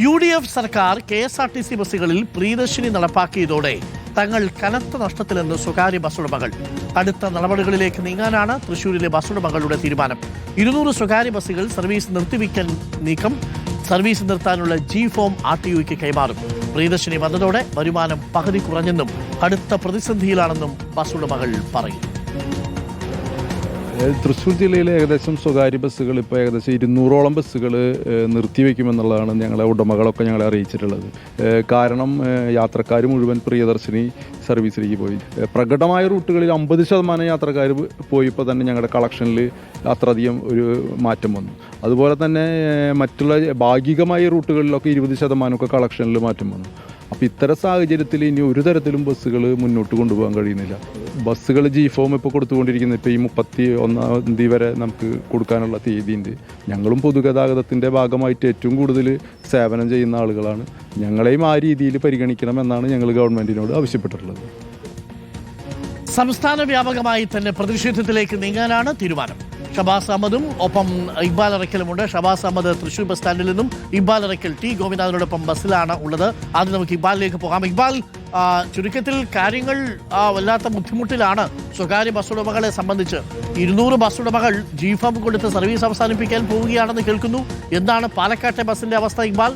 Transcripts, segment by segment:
UDF സർക്കാർ KSRTC ബസ്സുകളിൽ പ്രിയദർശിനി നടപ്പാക്കിയതോടെ തങ്ങൾ കനത്ത നഷ്ടത്തിലെന്ന് സ്വകാര്യ ബസ് ഉടമകൾ. അടുത്ത നടപടികളിലേക്ക് നീങ്ങാനാണ് തൃശൂരിലെ ബസ് ഉടമകളുടെ തീരുമാനം. 200 സ്വകാര്യ ബസ്സുകൾ സർവീസ് നിർത്തിവെക്കാൻ നീക്കം. സർവീസ് നിർത്താനുള്ള G-ഫോം RTOയ്ക്ക് കൈമാറും. പ്രിയദർശിനി വന്നതോടെ വരുമാനം പകുതി കുറഞ്ഞെന്നും കടുത്ത പ്രതിസന്ധിയിലാണെന്നും ബസ് ഉടമകൾ പറയുന്നു. തൃശ്ശൂർ ജില്ലയിലെ ഏകദേശം സ്വകാര്യ ബസ്സുകൾ ഇപ്പോൾ ഏകദേശം 200ഓളം ബസ്സുകൾ നിർത്തിവെക്കുമെന്നുള്ളതാണ് ഞങ്ങളെ ഉടമകളൊക്കെ ഞങ്ങളെ അറിയിച്ചിട്ടുള്ളത്. കാരണം യാത്രക്കാർ മുഴുവൻ പ്രിയദർശിനി സർവീസിലേക്ക് പോയി. പ്രകടമായ റൂട്ടുകളിൽ 50% യാത്രക്കാർ പോയപ്പോൾ തന്നെ ഞങ്ങളുടെ കളക്ഷനിൽ അത്രയധികം ഒരു മാറ്റം വന്നു. അതുപോലെ തന്നെ മറ്റുള്ള ഭാഗികമായ റൂട്ടുകളിലൊക്കെ 20% കളക്ഷനിൽ മാറ്റം വന്നു. അപ്പോൾ ഇത്തരം സാഹചര്യത്തിൽ ഇനി ഒരു തരത്തിലും ബസ്സുകൾ മുന്നോട്ട് കൊണ്ടുപോകാൻ കഴിയുന്നില്ല. ബസ്സുകൾ G-ഫോം ഇപ്പോൾ കൊടുത്തുകൊണ്ടിരിക്കുന്നത് ഇപ്പോൾ ഈ 31-ാം തീയതി വരെ നമുക്ക് കൊടുക്കാനുള്ള തീയതിയുണ്ട്. ഞങ്ങളും പൊതുഗതാഗതത്തിൻ്റെ ഭാഗമായിട്ട് ഏറ്റവും കൂടുതൽ സേവനം ചെയ്യുന്ന ആളുകളാണ്. ഞങ്ങളെയും ആ രീതിയിൽ പരിഗണിക്കണമെന്നാണ് ഞങ്ങൾ ഗവൺമെൻറ്റിനോട് ആവശ്യപ്പെട്ടിട്ടുള്ളത്. സംസ്ഥാന വ്യാപകമായി തന്നെ പ്രതിഷേധത്തിലേക്ക് നീങ്ങാനാണ് തീരുമാനം. ഷബാസ് അഹമ്മദും ഒപ്പം ഇക്ബാൽ അറയ്ക്കലുമുണ്ട്. ഷബാസ് അഹമ്മദ് തൃശ്ശൂർ ബസ് സ്റ്റാൻഡിൽ നിന്നും, ഇക്ബാൽ അറയ്ക്കൽ T ഗോപിനാഥിനോടൊപ്പം ബസ്സിലാണ് ഉള്ളത്. ആദ്യം നമുക്ക് ഇക്ബാലിലേക്ക് പോകാം. ഇക്ബാൽ, ചുരുക്കത്തിൽ കാര്യങ്ങൾ വല്ലാത്ത ബുദ്ധിമുട്ടിലാണ് സ്വകാര്യ ബസ് ഉടമകളെ സംബന്ധിച്ച്. 200 ബസ് ഉടമകൾ G-ഫോം കൊടുത്ത് സർവീസ് അവസാനിപ്പിക്കാൻ പോവുകയാണെന്ന് കേൾക്കുന്നു. എന്താണ് പാലക്കാട്ടെ ബസ്സിന്റെ അവസ്ഥ ഇക്ബാൽ?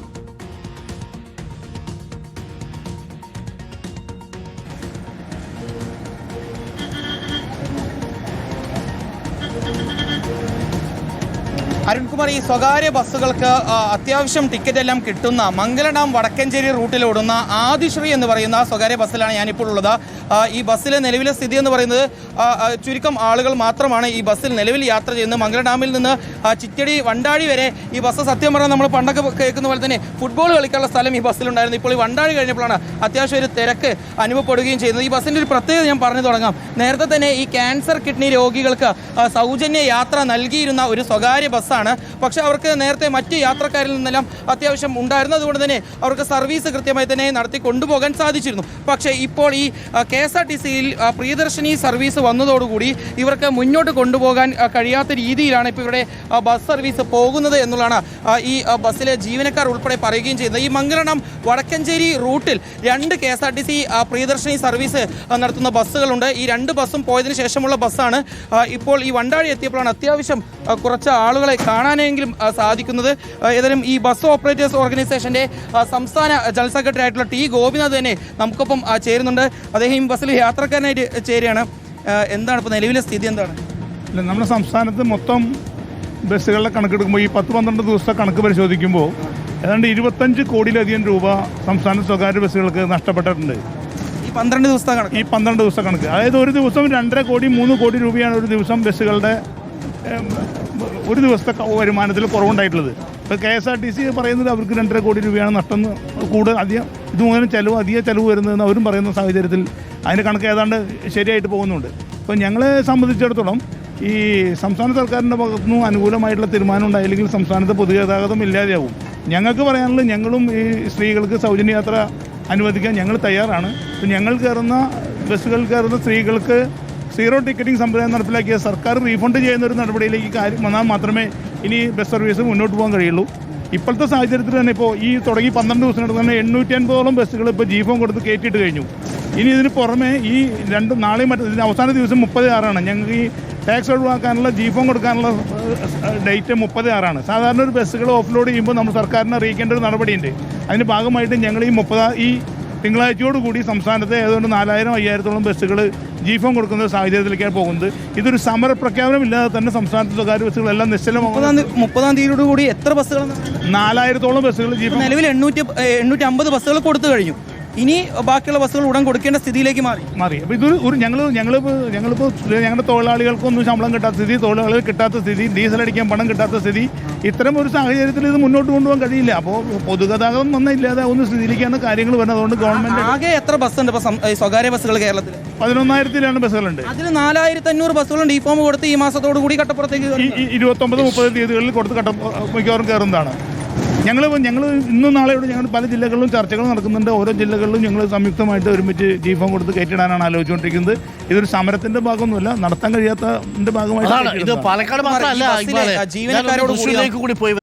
അരുൺകുമാർ, ഈ സ്വകാര്യ ബസ്സുകൾക്ക് അത്യാവശ്യം ടിക്കറ്റ് എല്ലാം കിട്ടുന്ന മംഗലം വടക്കഞ്ചേരി റൂട്ടിലോടുന്ന ആദിശ്രീ എന്ന് പറയുന്ന സ്വകാര്യ ബസ്സിലാണ് ഞാനിപ്പോൾ ഉള്ളത്. ഈ ബസ്സിലെ നിലവിലെ സ്ഥിതി എന്ന് പറയുന്നത് ചുരുക്കം ആളുകൾ മാത്രമാണ് ഈ ബസ്സിൽ നിലവിൽ യാത്ര ചെയ്യുന്നത്. മംഗലം നിന്ന് ചിറ്റടി വണ്ടാഴി വരെ ഈ ബസ് സത്യം പറഞ്ഞാൽ നമ്മൾ പണ്ടൊക്കെ കേൾക്കുന്ന പോലെ തന്നെ ഫുട്ബോൾ കളിക്കാനുള്ള സ്ഥലം ഈ ബസ്സിലുണ്ടായിരുന്നു. ഇപ്പോൾ ഈ വണ്ടാഴി കഴിഞ്ഞപ്പോഴാണ് അത്യാവശ്യം ഒരു തിരക്ക് അനുഭവപ്പെടുകയും ചെയ്യുന്നത്. ഈ ബസ്സിൻ്റെ ഒരു പ്രത്യേകത ഞാൻ പറഞ്ഞു തുടങ്ങാം. നേരത്തെ തന്നെ ഈ ക്യാൻസർ കിഡ്നി രോഗികൾക്ക് സൗജന്യ യാത്ര നൽകിയിരുന്ന ഒരു സ്വകാര്യ ബസ്സാണ്. പക്ഷേ അവർക്ക് നേരത്തെ മറ്റ് യാത്രക്കാരിൽ നിന്നെല്ലാം അത്യാവശ്യം ഉണ്ടായിരുന്നു. അതുകൊണ്ട് തന്നെ അവർക്ക് സർവീസ് കൃത്യമായി തന്നെ നടത്തി കൊണ്ടുപോകാൻ സാധിച്ചിരുന്നു. പക്ഷേ ഇപ്പോൾ ഈ KSRTCയിൽ പ്രിയദർശിനി സർവീസ് വന്നതോടുകൂടി ഇവർക്ക് മുന്നോട്ട് കൊണ്ടുപോകാൻ കഴിയാത്ത രീതിയിലാണ് ഇപ്പോൾ ഇവിടെ ബസ് സർവീസ് പോകുന്നത് എന്നുള്ളതാണ് ഈ ബസ്സിലെ ജീവനക്കാർ ഉൾപ്പെടെ പറയുകയും ചെയ്യുന്നത്. ഈ മംഗലം വടക്കഞ്ചേരി റൂട്ടിൽ 2 KSRTC പ്രിയദർശിനി സർവീസ് നടത്തുന്ന ബസ്സുകളുണ്ട്. ഈ 2 ബസ്സും പോയതിനു ശേഷമുള്ള ബസ്സാണ് ഇപ്പോൾ ഈ വണ്ടാഴി എത്തിയപ്പോഴാണ് അത്യാവശ്യം കുറച്ച് ആളുകളെ കാണാനെങ്കിലും സാധിക്കുന്നത്. ഏതായാലും ഈ ബസ് ഓപ്പറേറ്റേഴ്സ് ഓർഗനൈസേഷൻ്റെ സംസ്ഥാന ജനറൽ സെക്രട്ടറി ആയിട്ടുള്ള T ഗോപിനാഥ് തന്നെ നമുക്കൊപ്പം ചേരുന്നുണ്ട്. അദ്ദേഹം ഈ ബസ്സിൽ യാത്രക്കാരനായിട്ട് ചേരുകയാണ്. എന്താണ് ഇപ്പോൾ നിലവിലെ സ്ഥിതി? എന്താണ് നമ്മുടെ സംസ്ഥാനത്ത് മൊത്തം ബസ്സുകളുടെ കണക്കെടുക്കുമ്പോൾ ഈ 10-12 ദിവസത്തെ കണക്ക് പരിശോധിക്കുമ്പോൾ ഏതാണ്ട് 25 കോടിയിലധികം രൂപ സംസ്ഥാന സ്വകാര്യ ബസ്സുകൾക്ക് നഷ്ടപ്പെട്ടിട്ടുണ്ട്. ഈ 12 ദിവസത്തെ കണക്ക് അതായത് ഒരു ദിവസം 2.5 കോടി 3 കോടി രൂപയാണ് ഒരു ദിവസം ബസ്സുകളുടെ ഒരു ദിവസത്തെ വരുമാനത്തിൽ കുറവുണ്ടായിട്ടുള്ളത്. ഇപ്പോൾ KSRTC പറയുന്നത് അവർക്ക് 2.5 കോടി രൂപയാണ് നഷ്ടം കൂടുതൽ അധികം ഇത് മുതലും അധിക ചിലവ് വരുന്നതെന്ന് അവരും പറയുന്ന സാഹചര്യത്തിൽ അതിൻ്റെ കണക്ക് ഏതാണ്ട് ശരിയായിട്ട് പോകുന്നുണ്ട്. അപ്പോൾ ഞങ്ങളെ സംബന്ധിച്ചിടത്തോളം ഈ സംസ്ഥാന സർക്കാരിൻ്റെ ഭാഗത്തുനിന്നും അനുകൂലമായിട്ടുള്ള തീരുമാനം ഉണ്ടായില്ലെങ്കിൽ സംസ്ഥാനത്ത് പൊതുഗതാഗതം ഇല്ലാതെയാവും. ഞങ്ങൾക്ക് പറയാനുള്ളത് ഞങ്ങളും ഈ സ്ത്രീകൾക്ക് സൗജന്യ യാത്ര അനുവദിക്കാൻ ഞങ്ങൾ തയ്യാറാണ്. ഇപ്പോൾ ഞങ്ങൾ ബസ്സുകളിൽ കയറുന്ന സ്ത്രീകൾക്ക് 0 ടിക്കറ്റിംഗ് സംവിധാനം നടപ്പിലാക്കിയ സർക്കാർ റീഫണ്ട് ചെയ്യുന്ന ഒരു നടപടിയിലേക്ക് കാര്യം വന്നാൽ മാത്രമേ ഇനി ബസ് സർവീസ് മുന്നോട്ട് പോകാൻ കഴിയുള്ളൂ. ഇപ്പോഴത്തെ സാഹചര്യത്തിൽ തന്നെ ഇപ്പോൾ ഈ തുടങ്ങി 12 ദിവസത്തിനടുത്ത് തന്നെ 850ഓളം ബസ്സുകൾ ഇപ്പോൾ G-ഫോം കൊടുത്ത് കയറ്റിയിട്ട് കഴിഞ്ഞു. ഇനി ഇതിന് പുറമെ ഈ നാളെയും ഇതിന് അവസാന ദിവസം 36 ഞങ്ങൾക്ക് ഈ ടാക്സ് ഒഴിവാക്കാനുള്ള G-ഫോം കൊടുക്കാനുള്ള ഡേറ്റ് 36. സാധാരണ ഒരു ബസ്സുകൾ ഓഫ്ലോഡ് ചെയ്യുമ്പോൾ നമ്മൾ സർക്കാരിനെ അറിയിക്കേണ്ട ഒരു നടപടിയുണ്ട്. അതിൻ്റെ ഭാഗമായിട്ട് ഞങ്ങൾ ഈ തിങ്കളാഴ്ചയോടുകൂടി സംസ്ഥാനത്തെ ഏതാണ്ട് 4000-5000ഓളം ബസ്സുകൾ G-ഫോം കൊടുക്കുന്ന സാഹചര്യത്തിലേക്കാണ് പോകുന്നത്. ഇതൊരു സമരപ്രഖ്യാപനമില്ലാതെ തന്നെ സംസ്ഥാനത്തെ സ്വകാര്യ ബസ്സുകളെല്ലാം നിശ്ചലമാകും. 30-ാം തീയതിയോടുകൂടി എത്ര ബസ്സുകൾ? 4000ഓളം ബസ്സുകൾ G-ഫോം നിലവിൽ 850 ബസ്സുകൾ കൊടുത്തു കഴിഞ്ഞു. ഇനി ബാക്കിയുള്ള ബസ്സുകൾ ഉടൻ കൊടുക്കേണ്ട സ്ഥിതിയിലേക്ക് മാറി. അപ്പോൾ ഇതൊരു ഞങ്ങളിപ്പോൾ ഞങ്ങളുടെ തൊഴിലാളികൾക്കൊന്നും ശമ്പളം കിട്ടാത്ത സ്ഥിതി, തൊഴിലാളികൾ കിട്ടാത്ത സ്ഥിതി, ഡീസൽ അടിക്കാൻ പണം കിട്ടാത്ത സ്ഥിതി, ഇത്തരം ഒരു സാഹചര്യത്തിൽ ഇത് മുന്നോട്ട് കൊണ്ടുപോകാൻ കഴിയില്ല. അപ്പോൾ പൊതുഗതാഗതം ഒന്നും ഇല്ലാതാവുന്ന സ്ഥിതിയിലേക്കാണ് കാര്യങ്ങൾ വരുന്നത്. അതുകൊണ്ട് ഗവൺമെന്റ് ആകെ എത്ര ബസ്സുണ്ട് ഇപ്പോൾ സ്വകാര്യ ബസ്സുകൾ കേരളത്തിൽ? 11,000 ബസ്സുകളുണ്ട്. അതിൽ 4500 ബസ്സുകളും G-ഫോം കൊടുത്ത് ഈ മാസത്തോടു കൂടി കട്ടപ്പുറത്തേക്ക് 29-30 തീയതികളിൽ കൊടുത്ത് മിക്കവാറും കയറുന്നതാണ്. ഞങ്ങൾ ഇന്നും നാളെയോട് ഞങ്ങൾ പല ജില്ലകളിലും ചർച്ചകൾ നടക്കുന്നുണ്ട്. ഓരോ ജില്ലകളിലും ഞങ്ങൾ സംയുക്തമായിട്ട് ഒരുമിച്ച് G-ഫോം കൊടുത്ത് കയറ്റിടാനാണ് ആലോചിച്ചുകൊണ്ടിരിക്കുന്നത്. ഇതൊരു സമരത്തിന്റെ ഭാഗമൊന്നുമല്ല, നടത്താൻ കഴിയാത്തതിന്റെ ഭാഗമായിട്ട്. ഇത് പാലക്കാട് മാത്രമല്ല, ജീവനക്കാരോട് കൂടി പോയി